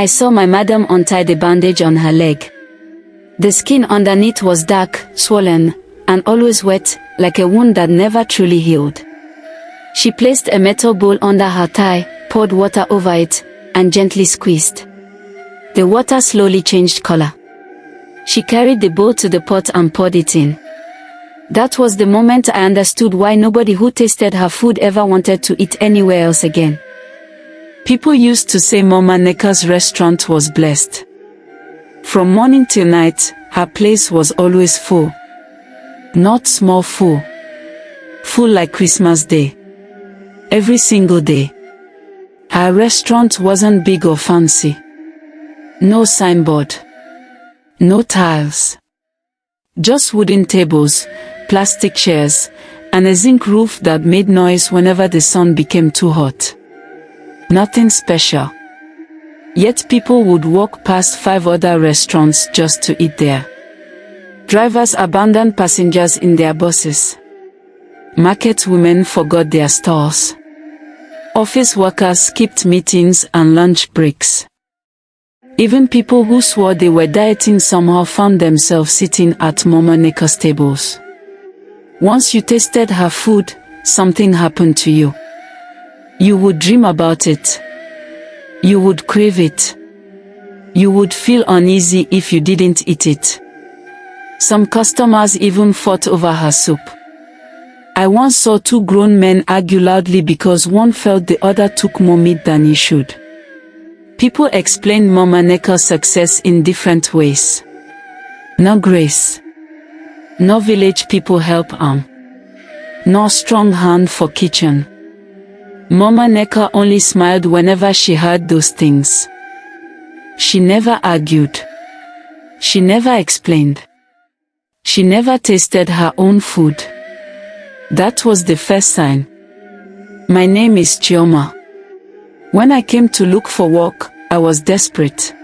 I saw my madam untie the bandage on her leg. The skin underneath was dark, swollen, and always wet, like a wound that never truly healed. She placed a metal bowl under her thigh, poured water over it, and gently squeezed. The water slowly changed color. She carried the bowl to the pot and poured it in. That was the moment I understood why nobody who tasted her food ever wanted to eat anywhere else again. People used to say Mama Neka's restaurant was blessed. From morning till night, her place was always full. Not small full. Full like Christmas Day. Every single day. Her restaurant wasn't big or fancy. No signboard. No tiles. Just wooden tables, plastic chairs, and a zinc roof that made noise whenever the sun became too hot. Nothing special. Yet people would walk past 5 other restaurants just to eat there. Drivers abandoned passengers in their buses. Market women forgot their stalls. Office workers skipped meetings and lunch breaks. Even people who swore they were dieting somehow found themselves sitting at Mama Neka's tables. Once you tasted her food, something happened to you. You would dream about it. You would crave it. You would feel uneasy if you didn't eat it. Some customers even fought over her soup. I once saw 2 grown men argue loudly because one felt the other took more meat than he should. People explained Mama Neka's success in different ways. No grace. No village people help no strong hand for kitchen. Mama Neka only smiled whenever she heard those things. She never argued. She never explained. She never tasted her own food. That was the first sign. My name is Chioma. When I came to look for work, I was desperate.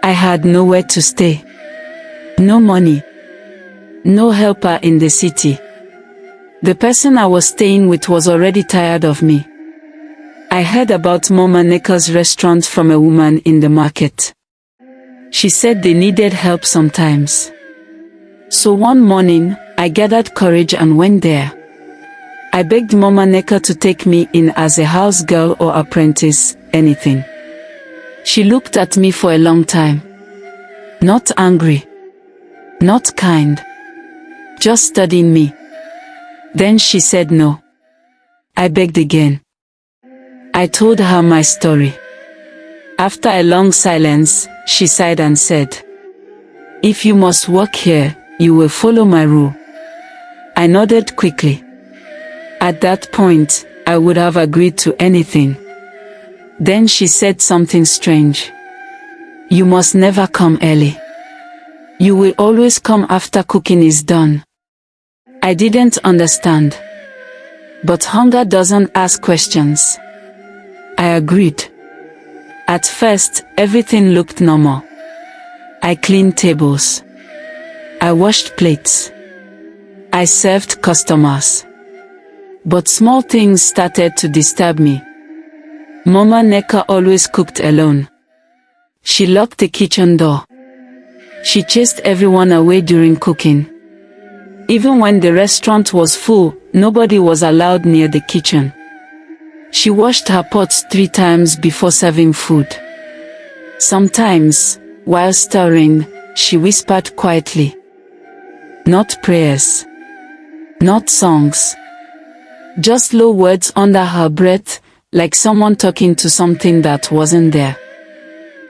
I had nowhere to stay. No money. No helper in the city. The person I was staying with was already tired of me. I heard about Mama Neka's restaurant from a woman in the market. She said they needed help sometimes. So one morning, I gathered courage and went there. I begged Mama Neka to take me in as a house girl or apprentice, anything. She looked at me for a long time. Not angry. Not kind. Just studying me. Then she said no. I begged again. I told her my story. After a long silence, she sighed and said, "If you must work here, you will follow my rule." I nodded quickly. At that point, I would have agreed to anything. Then she said something strange. "You must never come early. You will always come after cooking is done." I didn't understand. But hunger doesn't ask questions. I agreed. At first, everything looked normal. I cleaned tables. I washed plates. I served customers. But small things started to disturb me. Mama Neka always cooked alone. She locked the kitchen door. She chased everyone away during cooking. Even when the restaurant was full, nobody was allowed near the kitchen. She washed her pots 3 times before serving food. Sometimes, while stirring, she whispered quietly. Not prayers. Not songs. Just low words under her breath, like someone talking to something that wasn't there.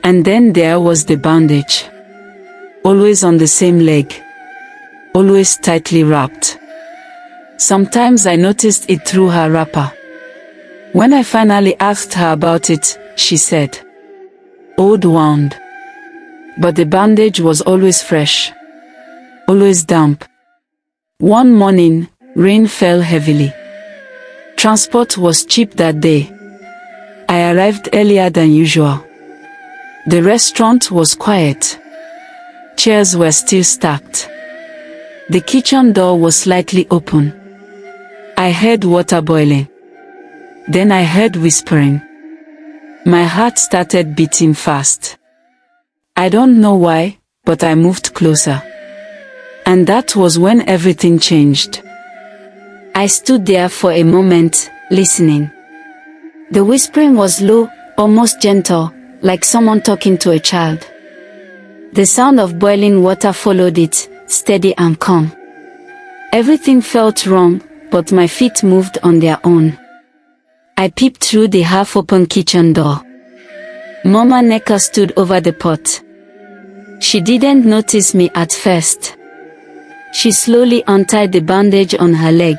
And then there was the bandage. Always on the same leg. Always tightly wrapped. Sometimes I noticed it through her wrapper. When I finally asked her about it, she said, "Old wound." But the bandage was always fresh. Always damp. One morning, rain fell heavily. Transport was cheap that day. I arrived earlier than usual. The restaurant was quiet. Chairs were still stacked. The kitchen door was slightly open. I heard water boiling. Then I heard whispering. My heart started beating fast. I don't know why, but I moved closer. And that was when everything changed. I stood there for a moment, listening. The whispering was low, almost gentle, like someone talking to a child. The sound of boiling water followed it, steady and calm. Everything felt wrong, but my feet moved on their own. I peeped through the half-open kitchen door. Mama Neka stood over the pot. She didn't notice me at first. She slowly untied the bandage on her leg.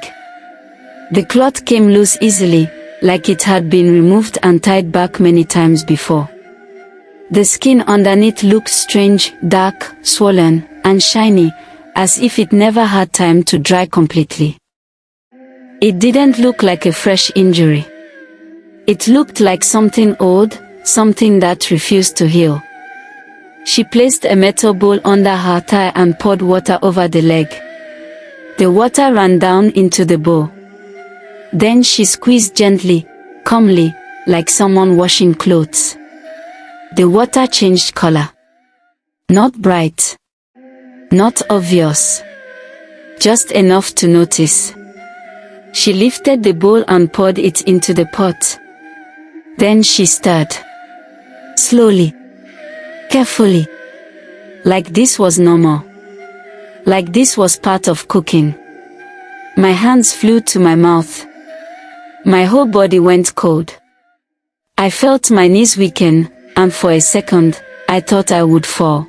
The cloth came loose easily, like it had been removed and tied back many times before. The skin underneath looked strange, dark, swollen, and shiny, as if it never had time to dry completely. It didn't look like a fresh injury. It looked like something old, something that refused to heal. She placed a metal bowl under her thigh and poured water over the leg. The water ran down into the bowl. Then she squeezed gently, calmly, like someone washing clothes. The water changed color. Not bright. Not obvious. Just enough to notice. She lifted the bowl and poured it into the pot. Then she stirred. Slowly. Carefully. Like this was normal. Like this was part of cooking. My hands flew to my mouth. My whole body went cold. I felt my knees weaken, and for a second, I thought I would fall.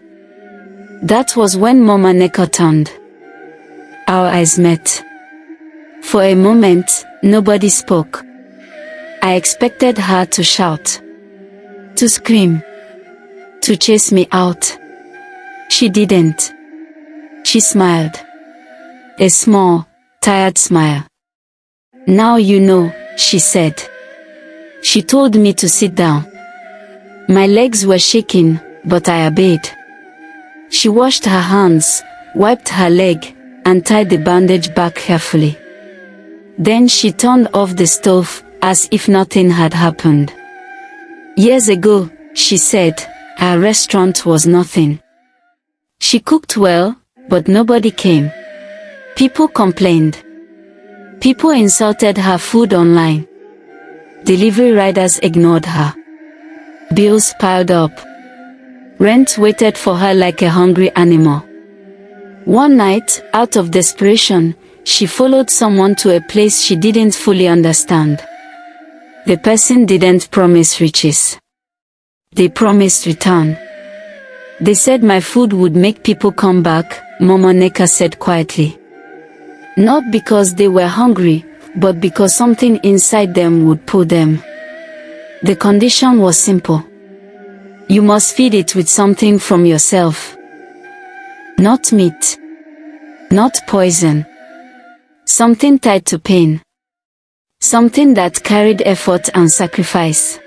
That was when Mama Neka turned. Our eyes met. For a moment, nobody spoke. I expected her to shout, to scream, to chase me out. She didn't. She smiled. A small, tired smile. Now you know, she said. She told me to sit down. My legs were shaking, but I obeyed. She washed her hands, wiped her leg, and tied the bandage back carefully. Then she turned off the stove, as if nothing had happened. Years ago, she said, her restaurant was nothing. She cooked well, but nobody came. People complained. People insulted her food online. Delivery riders ignored her. Bills piled up. Rent waited for her like a hungry animal. One night, out of desperation, she followed someone to a place she didn't fully understand. The person didn't promise riches. They promised return. They said my food would make people come back, Mama Neka said quietly. Not because they were hungry, but because something inside them would pull them. The condition was simple. You must feed it with something from yourself. Not meat. Not poison. Something tied to pain. Something that carried effort and sacrifice.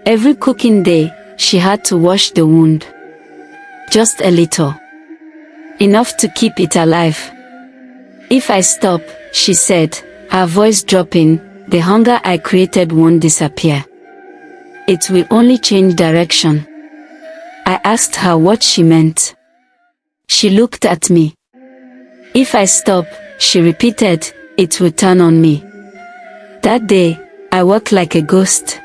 Every cooking day, she had to wash the wound. Just a little. Enough to keep it alive. If I stop, she said, her voice dropping, the hunger I created won't disappear. It will only change direction. I asked her what she meant. She looked at me. If I stop, she repeated, it will turn on me. That day, I worked like a ghost.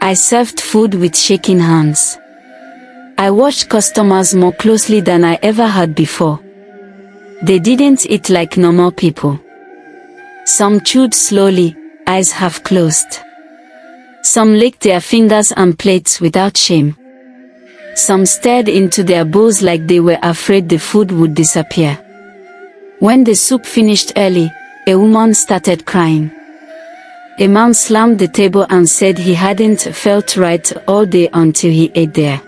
I served food with shaking hands. I watched customers more closely than I ever had before. They didn't eat like normal people. Some chewed slowly, eyes half closed. Some licked their fingers and plates without shame. Some stared into their bowls like they were afraid the food would disappear. When the soup finished early, a woman started crying. A man slammed the table and said he hadn't felt right all day until he ate there.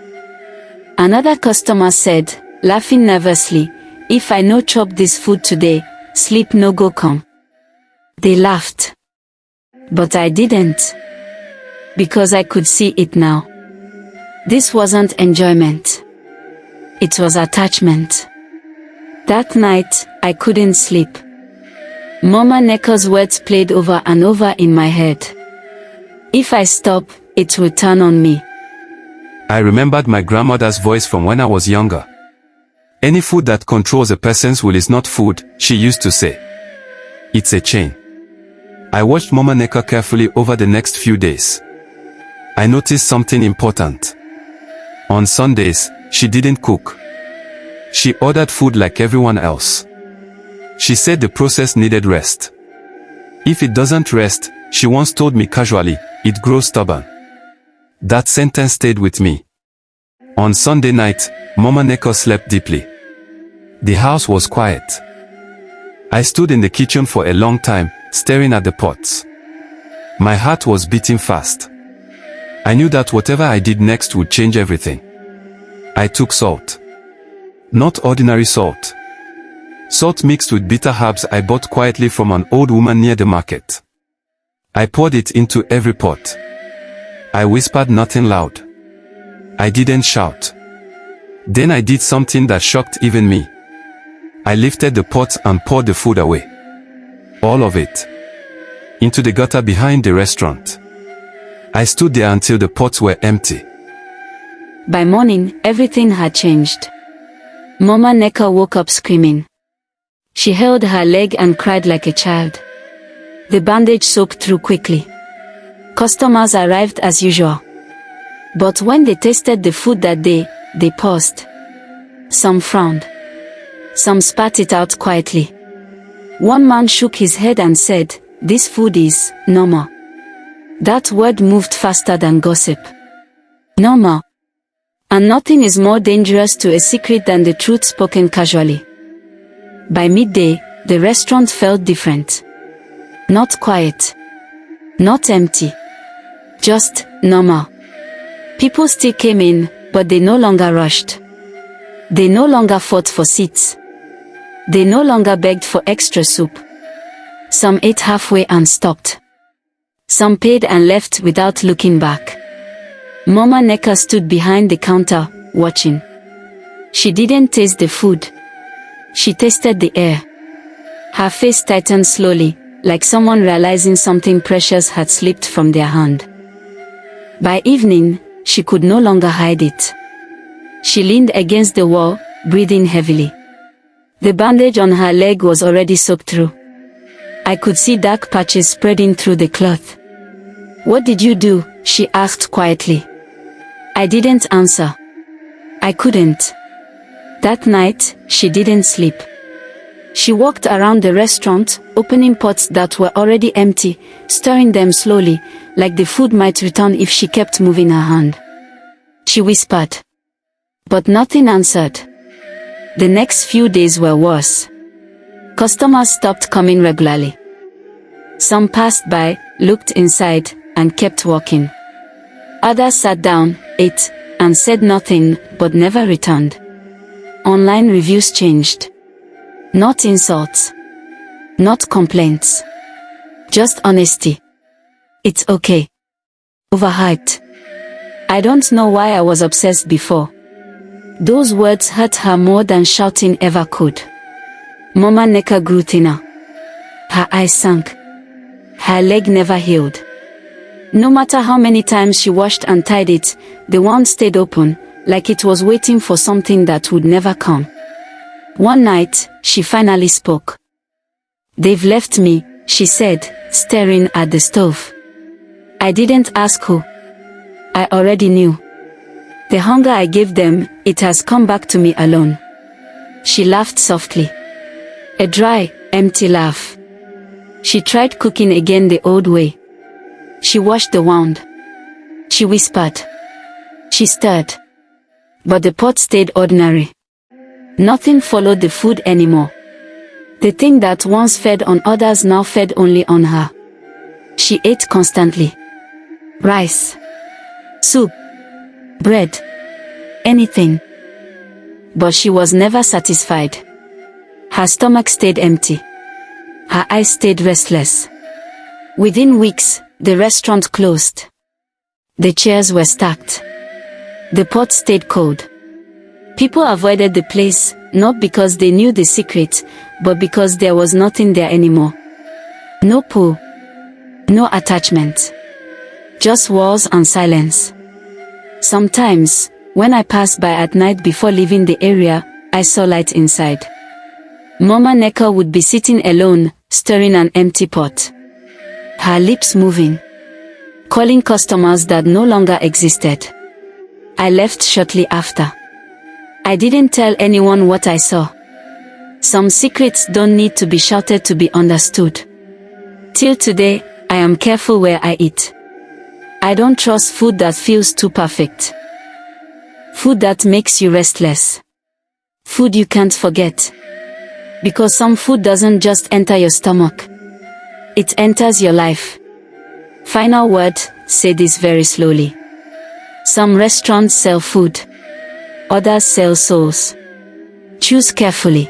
Another customer said, laughing nervously, if I no chop this food today, sleep no go come. They laughed. But I didn't. Because I could see it now. This wasn't enjoyment. It was attachment. That night, I couldn't sleep. Mama Neka's words played over and over in my head. If I stop, it would turn on me. I remembered my grandmother's voice from when I was younger. Any food that controls a person's will is not food, she used to say. It's a chain. I watched Mama Nneka carefully over the next few days. I noticed something important. On Sundays, she didn't cook. She ordered food like everyone else. She said the process needed rest. If it doesn't rest, she once told me casually, it grows stubborn. That sentence stayed with me. On Sunday night, Mama Nneka slept deeply. The house was quiet. I stood in the kitchen for a long time, staring at the pots. My heart was beating fast. I knew that whatever I did next would change everything. I took salt. Not ordinary salt. Salt mixed with bitter herbs I bought quietly from an old woman near the market. I poured it into every pot. I whispered nothing loud. I didn't shout. Then I did something that shocked even me. I lifted the pot and poured the food away. All of it. Into the gutter behind the restaurant. I stood there until the pots were empty. By morning, everything had changed. Mama Nneka woke up screaming. She held her leg and cried like a child. The bandage soaked through quickly. Customers arrived as usual. But when they tasted the food that day, they paused. Some frowned. Some spat it out quietly. One man shook his head and said, "This food is normal." That word moved faster than gossip. Normal. And nothing is more dangerous to a secret than the truth spoken casually. By midday, the restaurant felt different. Not quiet. Not empty. Just normal. People still came in, but they no longer rushed. They no longer fought for seats. They no longer begged for extra soup. Some ate halfway and stopped. Some paid and left without looking back. Mama Nneka stood behind the counter, watching. She didn't taste the food. She tasted the air. Her face tightened slowly, like someone realizing something precious had slipped from their hand. By evening, she could no longer hide it. She leaned against the wall, breathing heavily. The bandage on her leg was already soaked through. I could see dark patches spreading through the cloth. "What did you do?" she asked quietly. I didn't answer. I couldn't. That night, she didn't sleep. She walked around the restaurant, opening pots that were already empty, stirring them slowly, like the food might return if she kept moving her hand. She whispered. But nothing answered. The next few days were worse. Customers stopped coming regularly. Some passed by, looked inside, and kept walking. Others sat down, ate, and said nothing, but never returned. Online reviews changed. Not insults. Not complaints. Just honesty. "It's okay." Overhyped. I don't know why I was obsessed before. Those words hurt her more than shouting ever could. Mama Nneka grew thinner. Her eyes sank. Her leg never healed. No matter how many times she washed and tied it, the wound stayed open, like it was waiting for something that would never come. One night, she finally spoke. "They've left me," she said, staring at the stove. I didn't ask who. I already knew. The hunger I gave them, it has come back to me alone. She laughed softly. A dry, empty laugh. She tried cooking again the old way. She washed the wound. She whispered. She stirred. But the pot stayed ordinary. Nothing followed the food anymore. The thing that once fed on others now fed only on her. She ate constantly. Rice. Soup. Bread. Anything. But she was never satisfied. Her stomach stayed empty. Her eyes stayed restless. Within weeks, the restaurant closed. The chairs were stacked. The pot stayed cold. People avoided the place, not because they knew the secret, but because there was nothing there anymore. No pull. No attachment. Just walls and silence. Sometimes, when I passed by at night before leaving the area, I saw light inside. Mama Neka would be sitting alone, stirring an empty pot. Her lips moving. Calling customers that no longer existed. I left shortly after. I didn't tell anyone what I saw. Some secrets don't need to be shouted to be understood. Till today, I am careful where I eat. I don't trust food that feels too perfect. Food that makes you restless. Food you can't forget. Because some food doesn't just enter your stomach. It enters your life. Final word, say this very slowly. Some restaurants sell food. Others sell souls. Choose carefully.